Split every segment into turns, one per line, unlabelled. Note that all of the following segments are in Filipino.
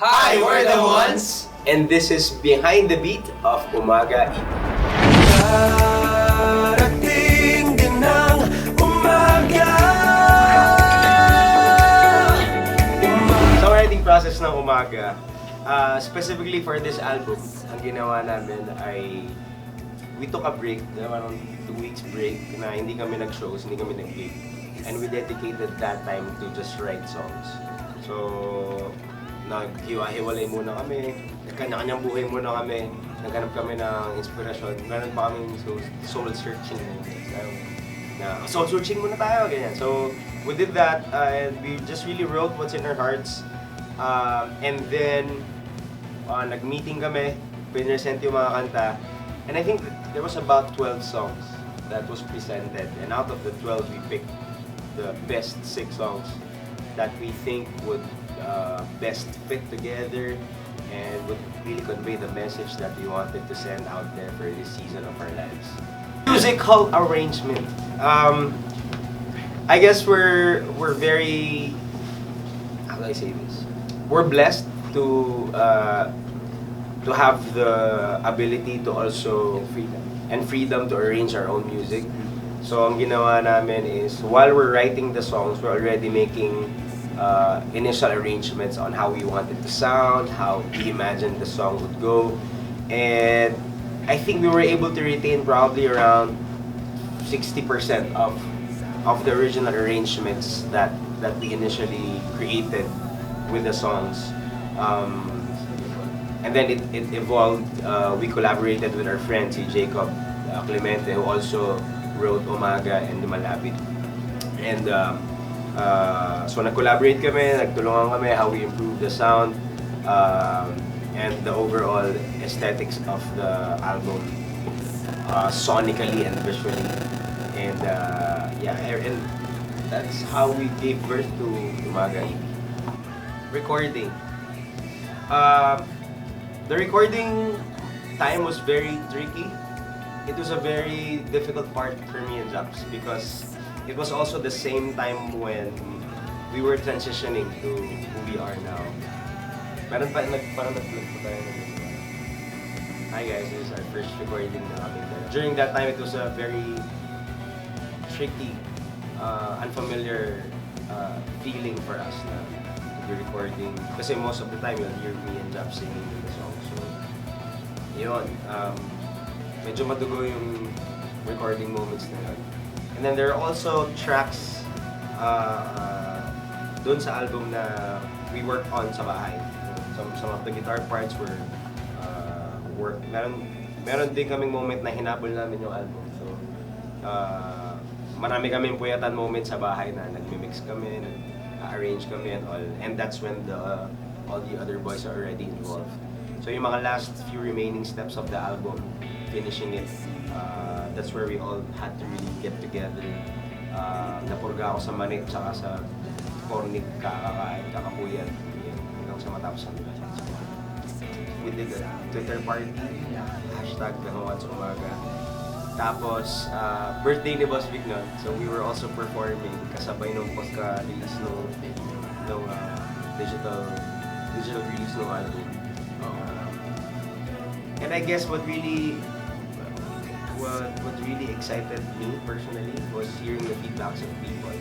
Hi, we're the Juans, and this is Behind the Beat of Umaga. Darating din ang umaga. Sa writing process ng Umaga, specifically for this album, ang ginawa namin ay we took a break, around 2 weeks break, na hindi kami nag-shows, hindi kami nag-gig. And we dedicated that time to just write songs. So, naghiwa-hiwalay muna kami, nagkanya-kanyang buhay muna kami, naghanap kami ng inspirasyon. Meron pa kaming soul-searching soul-searching muna tayo, ganyan. So, we did that, and we just really wrote what's in our hearts. And then, nag-meeting kami, pinresent yung mga kanta, and I think there was about 12 songs that was presented, and out of the 12, we picked the best 6 songs that we think would best fit together and would really convey the message that we wanted to send out there for this season of our lives. Musical arrangement. I guess we're very, how do I say this? We're blessed to have the ability to also freedom to arrange our own music. So ang ginawa namin is while we're writing the songs, we're already making initial arrangements on how we want it to sound, how we imagined the song would go, and I think we were able to retain probably around 60% of the original arrangements that we initially created with the songs. And then it evolved. We collaborated with our friend si Jacob Clemente, who also wrote Umaga and Lumalapit. And so nag-collaborate kami, nagtulungan kami how we improve the sound and the overall aesthetics of the album, sonically and visually. And and that's how we gave birth to Umaga EP. Recording. The recording time was very tricky. It was a very difficult part for me and Japs because it was also the same time when we were transitioning to who we are now. Parang nag-vlog po tayo ng Hi guys, this is our first recording na kami there. During that time, it was a very tricky, unfamiliar feeling for us na to be recording. Kasi most of the time, you'll hear me and Jap singing in the song. So, yun. Medyo madugo yung recording moments na yun. And then there are also tracks doon sa album na we worked on sa bahay. Some of the guitar parts were worked. Meron din kaming moment na hinabol namin yung album. So, marami kaming puyatan moment sa bahay na nagmi-mix kami, nag-arrange kami and all. And that's when all the other boys are already involved. So yung mga last few remaining steps of the album, finishing it, that's where we all had to really get together. Napurga ako sa manit, tsaka sa cornic, kakakain, kakapuyat, hanggang sa matapos ang lahat. We did a Twitter party, hashtag Juans Umaga. Tapos, birthday ni Boss Vic nun, so we were also performing kasabay nung pagka-release nung digital release ng album. And I guess what really excited me personally was hearing the feedbacks of people.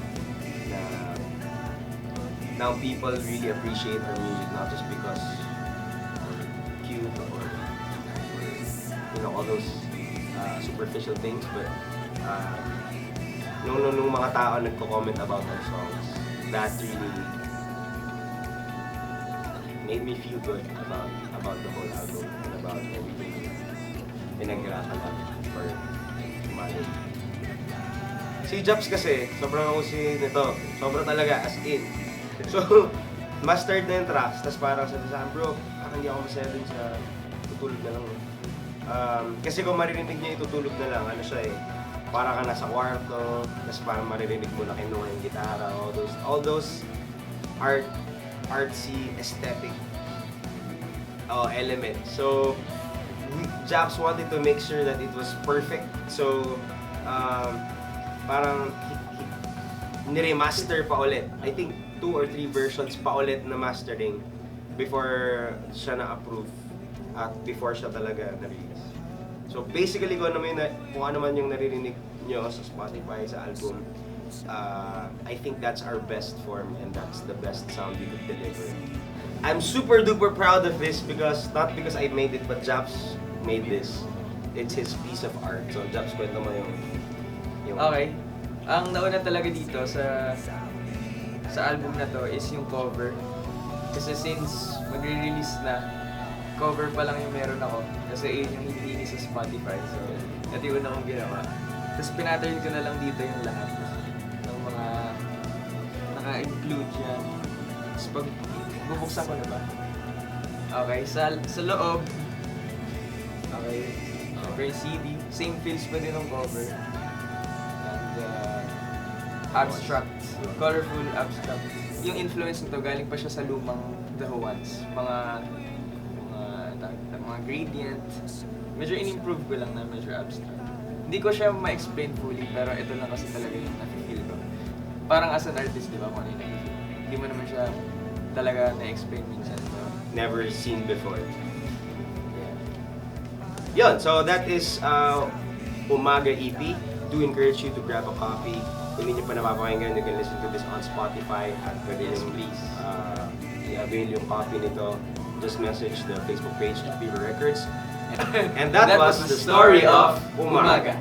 Now people really appreciate our music, not just because we're cute or all those superficial things, but nung mga tao nagko-comment about our songs, that really made me feel good about the whole album and about everything pinaghirapan namin for Umaga. Si Japs kasi, sobrang usi nito. Sobrang talaga, as in. So, mastered na yung tracks, tapos parang sabi sa akin, bro, parang hindi ako masaya dun sa tutulog na lang. Kasi kung maririnig niya itutulog na lang, ano siya parang ka nasa kwarto, tapos parang maririnig mo na kinuha yung gitara, all those artsy, aesthetic elements. So, Japs wanted to make sure that it was perfect. So, parang niremaster pa ulit. I think 2 or 3 versions pa ulit na mastering before siya na-approve at before siya talaga na-release. So basically kung ano man yung naririnig nyo sa Spotify, sa album, I think that's our best form and that's the best sound we could deliver. I'm super duper proud of this because not because I made it but Japs made this. It's his piece of art. So Japs, kwento mo yung
Okay. Ang nauna talaga dito sa album na to is yung cover. Kasi since magre-release na, cover pa lang yung meron ako. Kasi yun yung hinihingi sa Spotify. So, ito yung una kong ginawa. Tapos pinattern ko na lang dito yung lahat ng mga naka-include yan. Tapos pag bubuksan ko na ba? Okay, sa loob. Okay, syempre yung CD. Same feels pa din ng cover. And abstract. Colorful, abstract. Yung influence nito galing pa siya sa lumang The Juans. Mga gradient. Medyo in-improve ko lang na medyo abstract. Hindi ko siya ma-explain fully, pero ito lang kasi talaga yung na-feel ko. Parang as an artist, di ba, kung ano yung na-feel. Hindi mo naman siya talaga na-explain minsan. So,
never seen before. Yeah. Yun, so that is Umaga EP. Do encourage you to grab a copy. Kung hindi nyo pa napapakinggan, you can listen to this on Spotify at pwede
yes,
yung
please.
I-avail yung copy nito. Just message the Facebook page at Viva Records. And that was the story of Umaga.